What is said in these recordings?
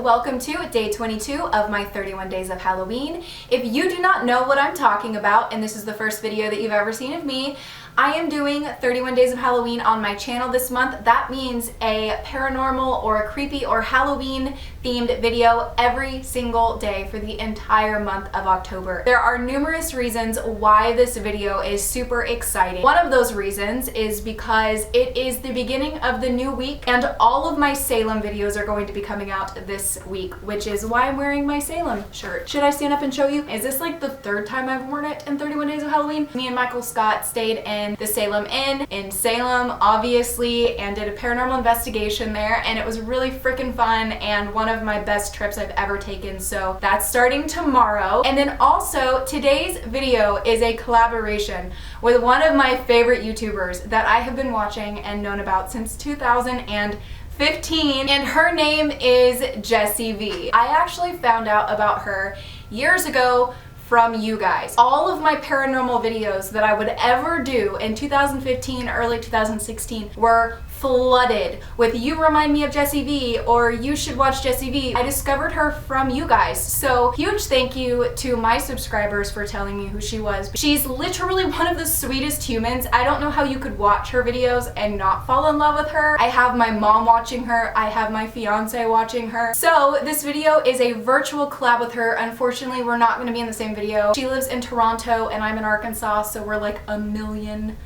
welcome to day 22 of my 31 days of Halloween. If you do not know what I'm talking about, and this is the first video that you've ever seen of me, I am doing 31 days of Halloween on my channel this month. That means a paranormal or a creepy or Halloween themed video every single day for the entire month of October. There are numerous reasons why this video is super exciting. One of those reasons is because it is the beginning of the new week and all of my Salem videos are going to be coming out this week, which is why I'm wearing my Salem shirt. Should I stand up and show you? Is this like the third time I've worn it in 31 days of Halloween? Me and Michael Scott stayed in the Salem Inn in Salem, obviously, and did a paranormal investigation there, and it was really freaking fun and one of my best trips I've ever taken. So that's starting tomorrow. And then also today's video is a collaboration with one of my favorite YouTubers that I have been watching and known about since 2015, and her name is Jessie V. I actually found out about her years ago from you guys. All of my paranormal videos that I would ever do in 2015, early 2016 were flooded with "you remind me of Jessie V" or "you should watch Jessie V." I discovered her from you guys, so huge thank you to my subscribers for telling me who she was. She's literally one of the sweetest humans. I don't know how you could watch her videos and not fall in love with her. I have my mom watching her, I have my fiance watching her. So this video is a virtual collab with her. Unfortunately, we're not going to be in the same video. She lives in Toronto and I'm in Arkansas, so we're like a million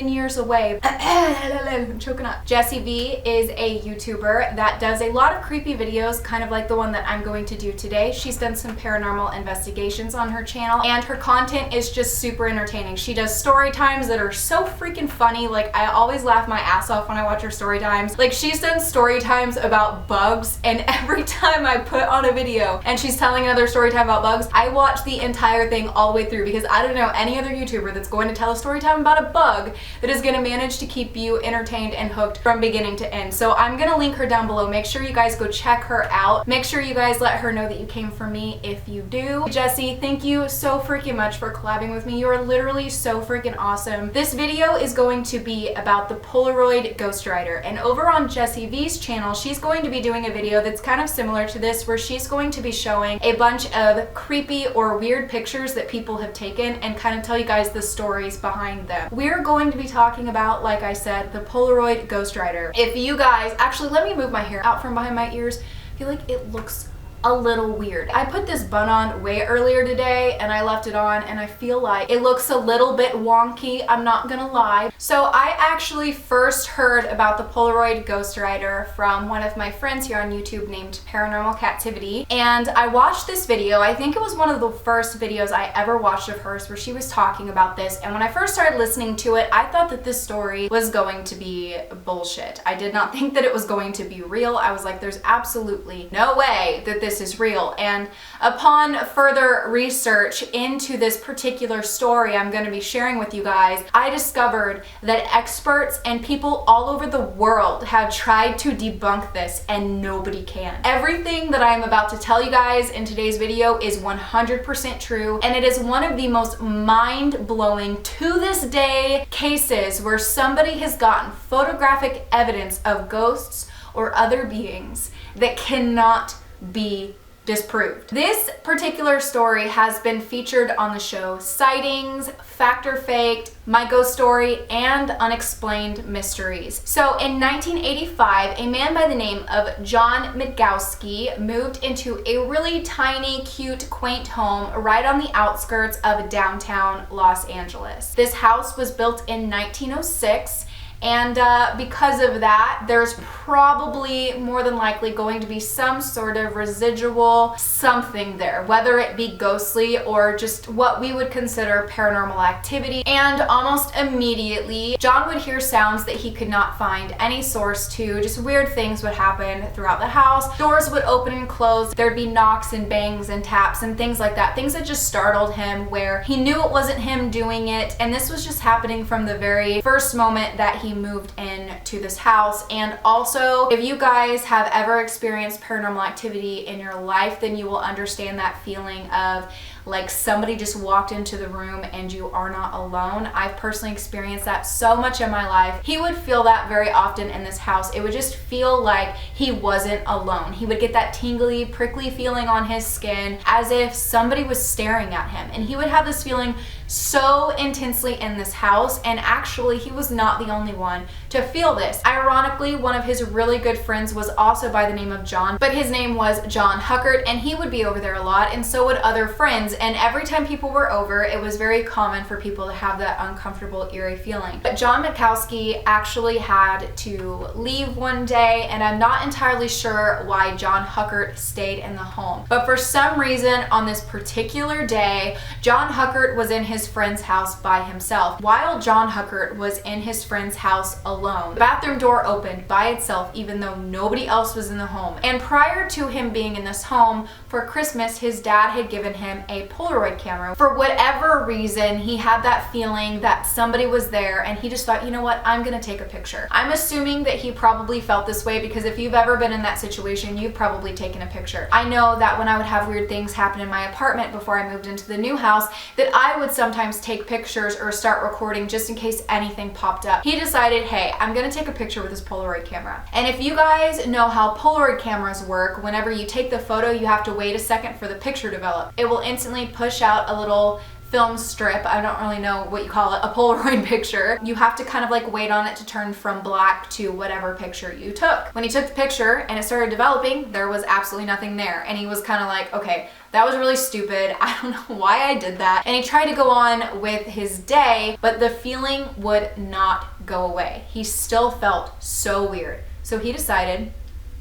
years away. I'm choking up. Jessie V is a YouTuber that does a lot of creepy videos, kind of like the one that I'm going to do today. She's done some paranormal investigations on her channel, and her content is just super entertaining. She does story times that are so freaking funny. Like, I always laugh my ass off when I watch her story times. Like, she's done story times about bugs, and every time I put on a video and she's telling another story time about bugs, I watch the entire thing all the way through, because I don't know any other YouTuber that's going to tell a story time about a bug that is going to manage to keep you entertained and hooked from beginning to end. So I'm going to link her down below. Make sure you guys go check her out. Make sure you guys let her know that you came from me if you do. Jessie, thank you so freaking much for collabing with me. You are literally so freaking awesome. This video is going to be about the Polaroid ghostwriter, and over on Jessie V's channel, she's going to be doing a video that's kind of similar to this, where she's going to be showing a bunch of creepy or weird pictures that people have taken and kind of tell you guys the stories behind them. We're going to be talking about, like I said, the Polaroid ghostwriter. If you guys, actually let me move my hair out from behind my ears. I feel like it looks a little weird. I put this bun on way earlier today and I left it on, and I feel like it looks a little bit wonky, I'm not gonna lie. So I actually first heard about the Polaroid ghostwriter from one of my friends here on YouTube named Paranormal Captivity, and I watched this video. I think it was one of the first videos I ever watched of hers where she was talking about this, and when I first started listening to it, I thought that this story was going to be bullshit. I did not think that it was going to be real. I was like, there's absolutely no way that this is real. And upon further research into this particular story I'm going to be sharing with you guys, I discovered that experts and people all over the world have tried to debunk this and nobody can. Everything that I'm about to tell you guys in today's video is 100% true, and it is one of the most mind-blowing to this day cases where somebody has gotten photographic evidence of ghosts or other beings that cannot be disproved. This particular story has been featured on the show Sightings, Fact or Faked, My Ghost Story, and Unexplained Mysteries. So in 1985, a man by the name of John Midgowski moved into a really tiny, cute, quaint home right on the outskirts of downtown Los Angeles. This house was built in 1906, and because of that, there's probably more than likely going to be some sort of residual something there, whether it be ghostly or just what we would consider paranormal activity. And almost immediately, John would hear sounds that he could not find any source to. Just weird things would happen throughout the house. Doors would open and close. There'd be knocks and bangs and taps and things like that. Things that just startled him, where he knew it wasn't him doing it. And this was just happening from the very first moment that he moved into this house. And also, if you guys have ever experienced paranormal activity in your life, then you will understand that feeling of like somebody just walked into the room and you are not alone. I've personally experienced that so much in my life. He would feel that very often in this house. It would just feel like he wasn't alone. He would get that tingly, prickly feeling on his skin as if somebody was staring at him. And he would have this feeling so intensely in this house, and actually he was not the only one to feel this. Ironically, one of his really good friends was also by the name of John, but his name was John Huckert, and he would be over there a lot, and so would other friends. And every time people were over, it was very common for people to have that uncomfortable, eerie feeling. But John Mikowski actually had to leave one day, and I'm not entirely sure why John Huckert stayed in the home. But for some reason, on this particular day, John Huckert was in his friend's house by himself. While John Huckert was in his friend's house alone, the bathroom door opened by itself even though nobody else was in the home. And prior to him being in this home, for Christmas, his dad had given him a Polaroid camera. For whatever reason, he had that feeling that somebody was there, and he just thought, you know what, I'm gonna take a picture. I'm assuming that he probably felt this way because if you've ever been in that situation, you've probably taken a picture. I know that when I would have weird things happen in my apartment before I moved into the new house, that I would sometimes take pictures or start recording just in case anything popped up. He decided, hey, I'm gonna take a picture with this Polaroid camera. And if you guys know how Polaroid cameras work, whenever you take the photo, you have to wait a second for the picture to develop. It will instantly push out a little film strip. I don't really know what you call it, a Polaroid picture. You have to kind of like wait on it to turn from black to whatever picture you took. When he took the picture and it started developing, there was absolutely nothing there. And he was kind of like, okay, that was really stupid. I don't know why I did that. And he tried to go on with his day, but the feeling would not go away. He still felt so weird. So he decided,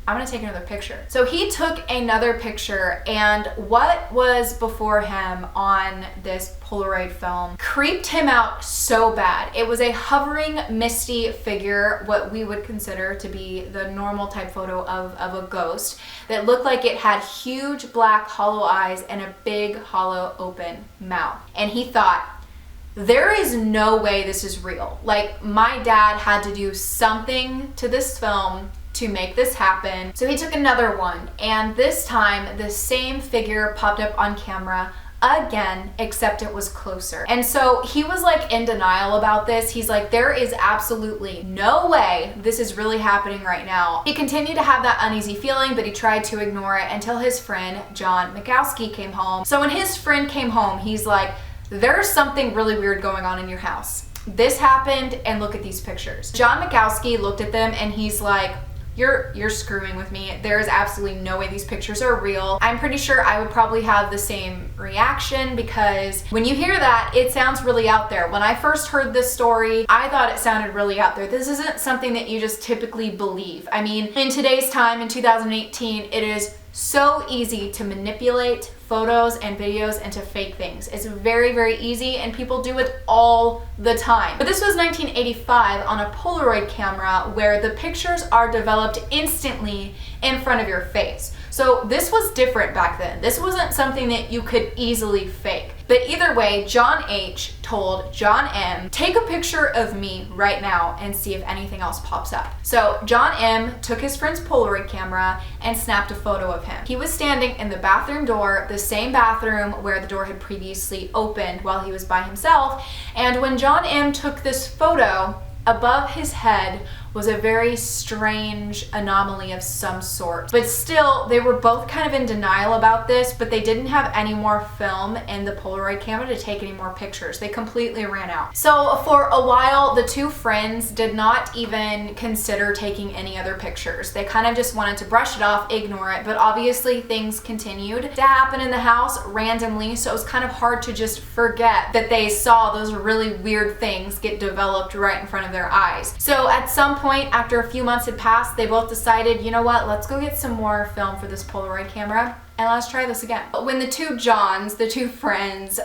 I'm gonna take another picture. So he took another picture, and what was before him on this Polaroid film creeped him out so bad. It was a hovering, misty figure, what we would consider to be the normal type photo of a ghost, that looked like it had huge black hollow eyes and a big hollow open mouth. And he thought, there is no way this is real. Like, my dad had to do something to this film to make this happen. So he took another one, and this time the same figure popped up on camera again, except it was closer. And so he was like in denial about this. He's like, there is absolutely no way this is really happening right now. He continued to have that uneasy feeling, but he tried to ignore it until his friend John Mikowski came home. So when his friend came home, he's like, there's something really weird going on in your house. This happened, and look at these pictures. John Mikowski looked at them and he's like, you're screwing with me. There is absolutely no way these pictures are real. I'm pretty sure I would probably have the same reaction, because when you hear that, it sounds really out there. When I first heard this story, I thought it sounded really out there. This isn't something that you just typically believe. I mean, in today's time, in 2018, it is so easy to manipulate photos and videos into fake things. It's very, very easy, and people do it all the time. But this was 1985 on a Polaroid camera where the pictures are developed instantly in front of your face. So this was different back then. This wasn't something that you could easily fake. But either way, John H. told John M., take a picture of me right now and see if anything else pops up. So John M. took his friend's Polaroid camera and snapped a photo of him. He was standing in the bathroom door, the same bathroom where the door had previously opened while he was by himself. And when John M. took this photo, above his head was a very strange anomaly of some sort. But still, they were both kind of in denial about this, but they didn't have any more film in the Polaroid camera to take any more pictures. They completely ran out. So for a while, the two friends did not even consider taking any other pictures. They kind of just wanted to brush it off, ignore it, but obviously things continued to happen in the house randomly, so it was kind of hard to just forget that they saw those really weird things get developed right in front of their eyes. So at some point, after a few months had passed, they both decided, you know what, let's go get some more film for this Polaroid camera and let's try this again. When the two Johns, the two friends,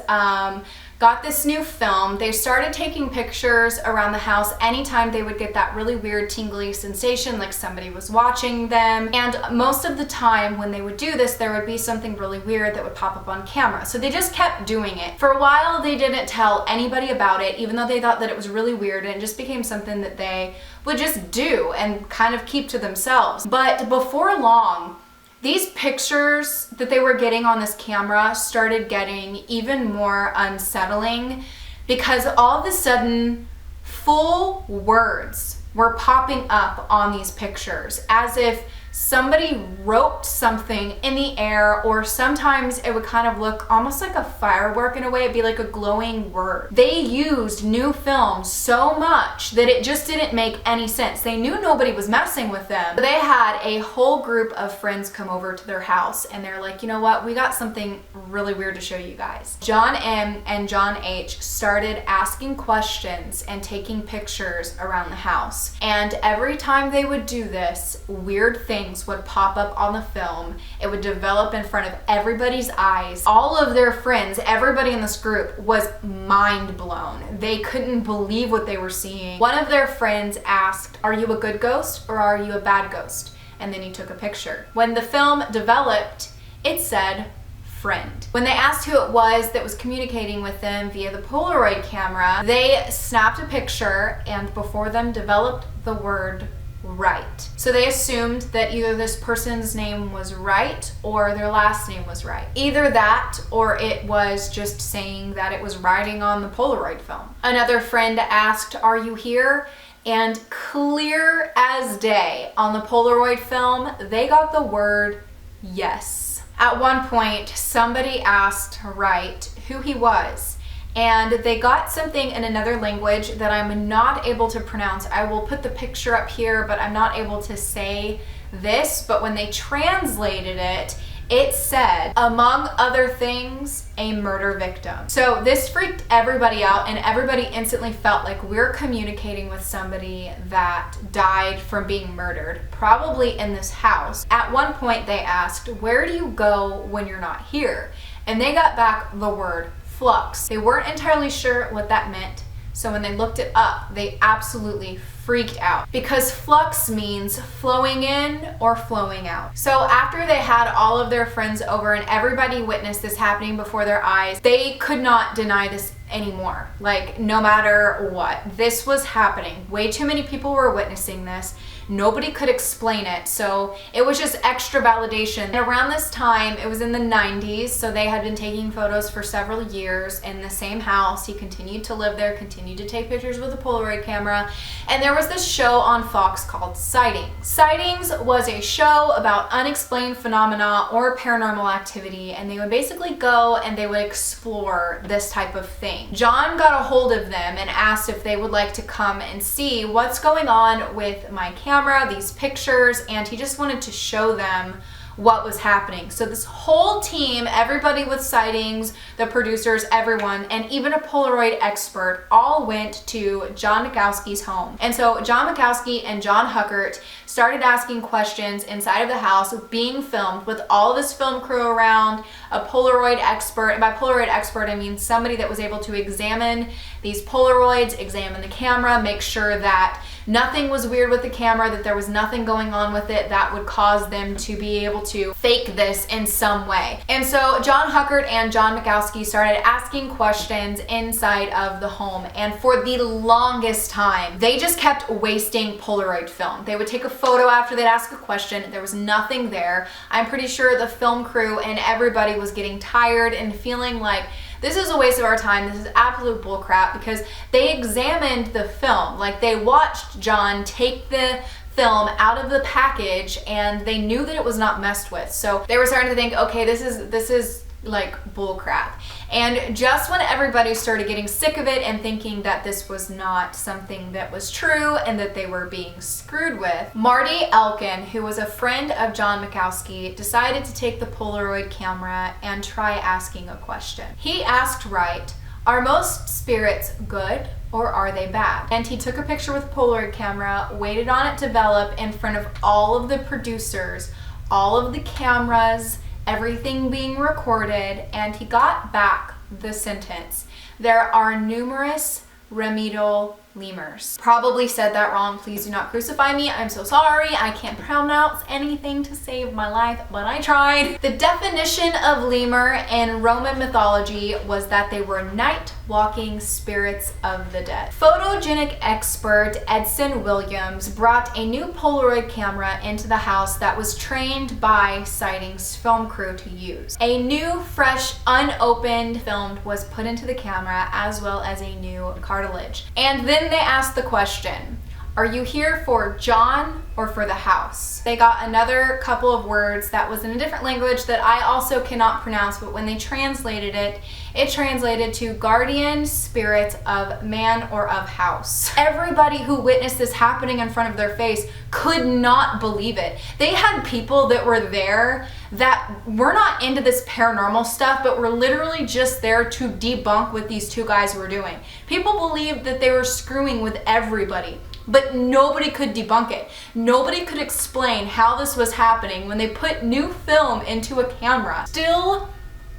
got this new film, they started taking pictures around the house anytime they would get that really weird tingly sensation like somebody was watching them. And most of the time when they would do this, there would be something really weird that would pop up on camera. So they just kept doing it. For a while, they didn't tell anybody about it, even though they thought that it was really weird, and it just became something that they would just do and kind of keep to themselves. But before long, These pictures that they were getting on this camera started getting even more unsettling because all of a sudden full words were popping up on these pictures as if somebody wrote something in the air, or sometimes it would kind of look almost like a firework in a way. It'd be like a glowing word. They used new film so much that it just didn't make any sense. They knew nobody was messing with them. They had a whole group of friends come over to their house and they're like, you know what, we got something really weird to show you guys. John M and John H started asking questions and taking pictures around the house. And every time they would do this, weird things would pop up on the film. It would develop in front of everybody's eyes. All of their friends, everybody in this group was mind blown. They couldn't believe what they were seeing. One of their friends asked, "Are you a good ghost or are you a bad ghost?" And then he took a picture. When the film developed, it said friend. When they asked who it was that was communicating with them via the Polaroid camera, they snapped a picture and before them developed the word right. So they assumed that either this person's name was Right or their last name was Right. Either that or it was just saying that it was writing on the Polaroid film. Another friend asked, "Are you here?" And clear as day on the Polaroid film, they got the word yes. At one point, somebody asked Right who he was. And they got something in another language that I'm not able to pronounce. I will put the picture up here, but I'm not able to say this. But when they translated it, it said, among other things, a murder victim. So this freaked everybody out and everybody instantly felt like we're communicating with somebody that died from being murdered, probably in this house. At one point they asked, "Where do you go when you're not here?" And they got back the word flux. They weren't entirely sure what that meant, so when they looked it up, they absolutely freaked out because flux means flowing in or flowing out. So after they had all of their friends over and everybody witnessed this happening before their eyes, they could not deny this anymore. Like, no matter what, this was happening. Way too many people were witnessing this. Nobody could explain it, so it was just extra validation. And around this time, it was in the 90s, so they had been taking photos for several years in the same house. He continued to live there, continued to take pictures with a Polaroid camera, and there was this show on Fox called Sightings. Sightings was a show about unexplained phenomena or paranormal activity, and they would basically go and they would explore this type of thing. John got a hold of them and asked if they would like to come and see what's going on with my camera, these pictures, and he just wanted to show them what was happening. So this whole team, everybody with Sightings, the producers, everyone, and even a Polaroid expert all went to John Mikowski's home. And so John Mikowski and John Huckert started asking questions inside of the house being filmed with all of this film crew around, a Polaroid expert, and by Polaroid expert I mean somebody that was able to examine these Polaroids, examine the camera, make sure that nothing was weird with the camera, that there was nothing going on with it that would cause them to be able to fake this in some way. And so John Huckert and John Mikowski started asking questions inside of the home, and for the longest time they just kept wasting Polaroid film. They would take a photo after they'd ask a question, there was nothing there. I'm pretty sure the film crew and everybody was getting tired and feeling like this is a waste of our time, this is absolute bullcrap, because they examined the film. Like, they watched John take the film out of the package and they knew that it was not messed with. So they were starting to think, okay, this is like bullcrap. And just when everybody started getting sick of it and thinking that this was not something that was true and that they were being screwed with, Marty Elkin, who was a friend of John Mikowski, decided to take the Polaroid camera and try asking a question. He asked Right, "Are most spirits good or are they bad?" And he took a picture with a Polaroid camera, waited on it to develop in front of all of the producers, all of the cameras, everything being recorded, and he got back the sentence, "There are numerous remedial lemurs." Probably said that wrong. Please do not crucify me. I'm so sorry. I can't pronounce anything to save my life, but I tried. The definition of lemur in Roman mythology was that they were night walking spirits of the dead. Photogenic expert Edson Williams brought a new Polaroid camera into the house that was trained by Sightings film crew to use. A new, fresh, unopened film was put into the camera, as well as a new cartilage. And then they asked the question, are you here for John or for the house? They got another couple of words that was in a different language that I also cannot pronounce, but when they translated it, it translated to guardian spirit of man or of house. Everybody who witnessed this happening in front of their face could not believe it. They had people that were there that were not into this paranormal stuff, but were literally just there to debunk what these two guys were doing. People believed that they were screwing with everybody, but nobody could debunk it. Nobody could explain how this was happening when they put new film into a camera. Still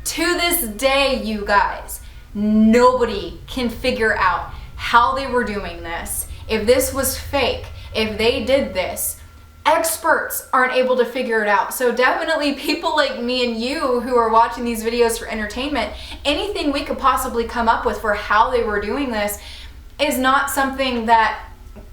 to this day, you guys, nobody can figure out how they were doing this. If this was fake, if they did this, experts aren't able to figure it out. So definitely people like me and you who are watching these videos for entertainment, anything we could possibly come up with for how they were doing this is not something that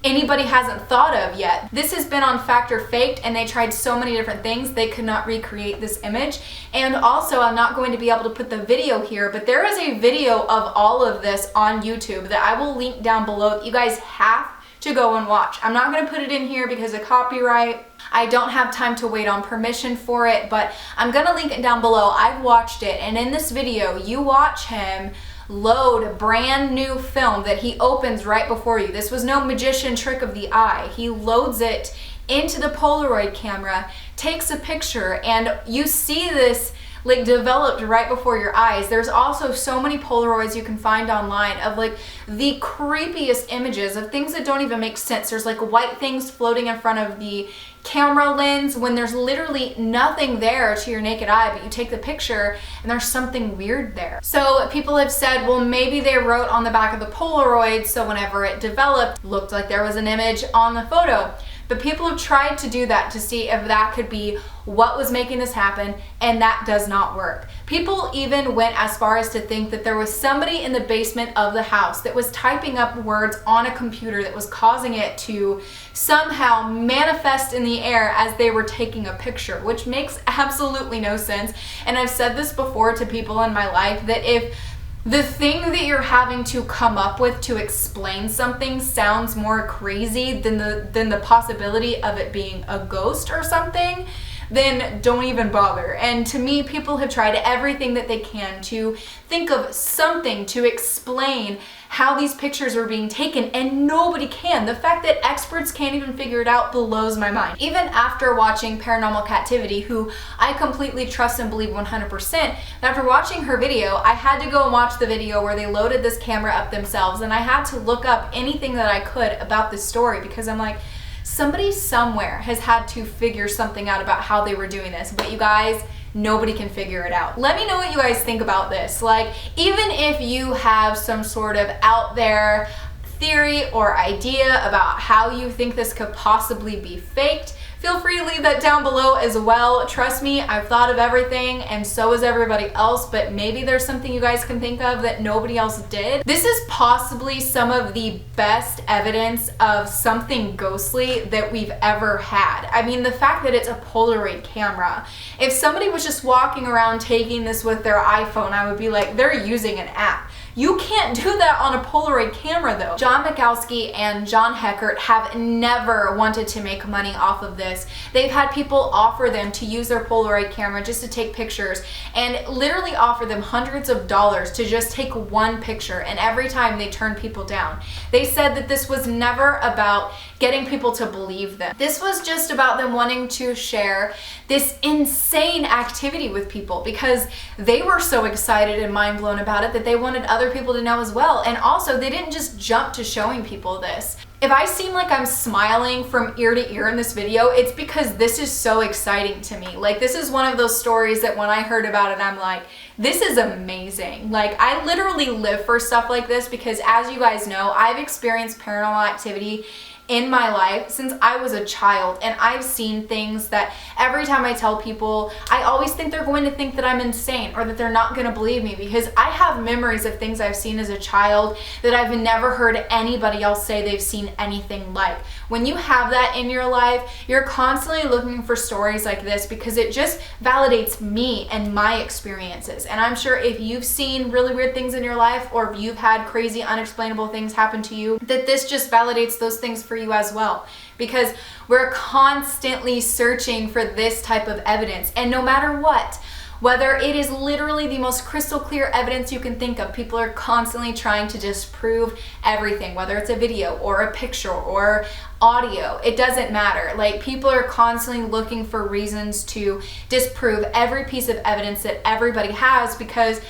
anybody hasn't thought of yet. This has been on Fact or Faked, and they tried so many different things, they could not recreate this image. And also, I'm not going to be able to put the video here, but there is a video of all of this on YouTube that I will link down below that you guys have to go and watch. I'm not going to put it in here because of copyright. I don't have time to wait on permission for it, but I'm going to link it down below. I've watched it, and in this video, you watch him load brand new film that he opens right before you. This was no magician trick of the eye. He loads it into the Polaroid camera, takes a picture, and you see this like developed right before your eyes. There's also so many Polaroids you can find online of like the creepiest images of things that don't even make sense. There's like white things floating in front of the camera lens when there's literally nothing there to your naked eye, but you take the picture and there's something weird there. So people have said, well, maybe they wrote on the back of the Polaroid, so whenever it developed, looked like there was an image on the photo. But people have tried to do that to see if that could be what was making this happen, and that does not work. People even went as far as to think that there was somebody in the basement of the house that was typing up words on a computer that was causing it to somehow manifest in the air as they were taking a picture, which makes absolutely no sense. And I've said this before to people in my life, that if the thing that you're having to come up with to explain something sounds more crazy than the possibility of it being a ghost or something, then don't even bother. And to me, people have tried everything that they can to think of something to explain how these pictures are being taken, and nobody can. The fact that experts can't even figure it out blows my mind. Even after watching Paranormal Captivity, who I completely trust and believe 100%, after watching her video, I had to go and watch the video where they loaded this camera up themselves, and I had to look up anything that I could about this story, because I'm like, somebody somewhere has had to figure something out about how they were doing this, but you guys, nobody can figure it out. Let me know what you guys think about this. Like, even if you have some sort of out there theory or idea about how you think this could possibly be faked, feel free to leave that down below as well. Trust me, I've thought of everything, and so has everybody else, but maybe there's something you guys can think of that nobody else did. This is possibly some of the best evidence of something ghostly that we've ever had. I mean, the fact that it's a Polaroid camera. If somebody was just walking around taking this with their iPhone, I would be like, they're using an app. You can't do that on a Polaroid camera though. John Mikowski and John Heckert have never wanted to make money off of this. They've had people offer them to use their Polaroid camera just to take pictures, and literally offer them hundreds of dollars to just take one picture, and every time they turn people down. They said that this was never about getting people to believe them. This was just about them wanting to share this insane activity with people, because they were so excited and mind blown about it that they wanted other people to know as well. And also, they didn't just jump to showing people this. If I seem like I'm smiling from ear to ear in this video, it's because this is so exciting to me. Like, this is one of those stories that when I heard about it, I'm like, this is amazing. Like, I literally live for stuff like this because, as you guys know, I've experienced paranormal activity in my life since I was a child, and I've seen things that every time I tell people, I always think they're going to think that I'm insane or that they're not going to believe me, because I have memories of things I've seen as a child that I've never heard anybody else say they've seen anything like. When you have that in your life, you're constantly looking for stories like this because it just validates me and my experiences. And I'm sure if you've seen really weird things in your life, or if you've had crazy unexplainable things happen to you, that this just validates those things for you as well, because we're constantly searching for this type of evidence. And no matter what, whether it is literally the most crystal clear evidence you can think of, people are constantly trying to disprove everything, whether it's a video or a picture or audio, it doesn't matter. Like, people are constantly looking for reasons to disprove every piece of evidence that everybody has, because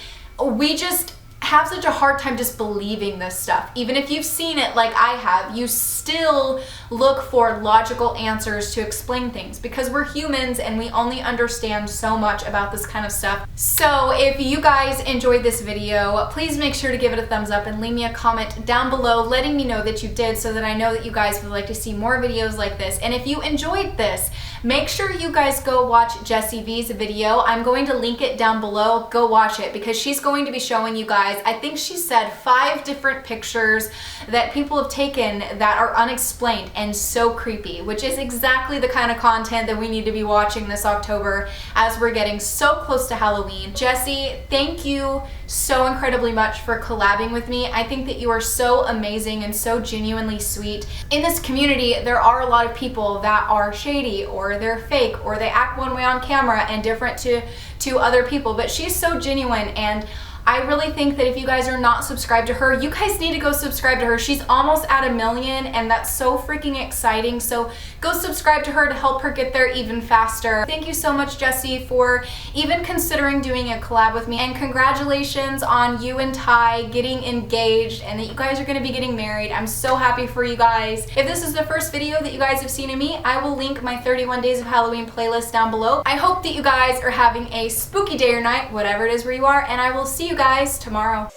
we just have such a hard time just believing this stuff. Even if you've seen it like I have, you still look for logical answers to explain things, because we're humans and we only understand so much about this kind of stuff. So if you guys enjoyed this video, please make sure to give it a thumbs up and leave me a comment down below letting me know that you did, so that I know that you guys would like to see more videos like this. And if you enjoyed this, make sure you guys go watch Jessie V's video. I'm going to link it down below. Go watch it, because she's going to be showing you guys, I think she said 5 different pictures that people have taken that are unexplained and so creepy, which is exactly the kind of content that we need to be watching this October as we're getting so close to Halloween. Jessie, thank you so incredibly much for collabing with me. I think that you are so amazing and so genuinely sweet. In this community, there are a lot of people that are shady, or they're fake, or they act one way on camera and different to other people, but she's so genuine. And I really think that if you guys are not subscribed to her, you guys need to go subscribe to her. She's almost at 1 million, and that's so freaking exciting. So go subscribe to her to help her get there even faster. Thank you so much, Jessie, for even considering doing a collab with me, and congratulations on you and Ty getting engaged, and that you guys are going to be getting married. I'm so happy for you guys. If this is the first video that you guys have seen of me, I will link my 31 Days of Halloween playlist down below. I hope that you guys are having a spooky day or night, whatever it is where you are, and I will see you guys tomorrow.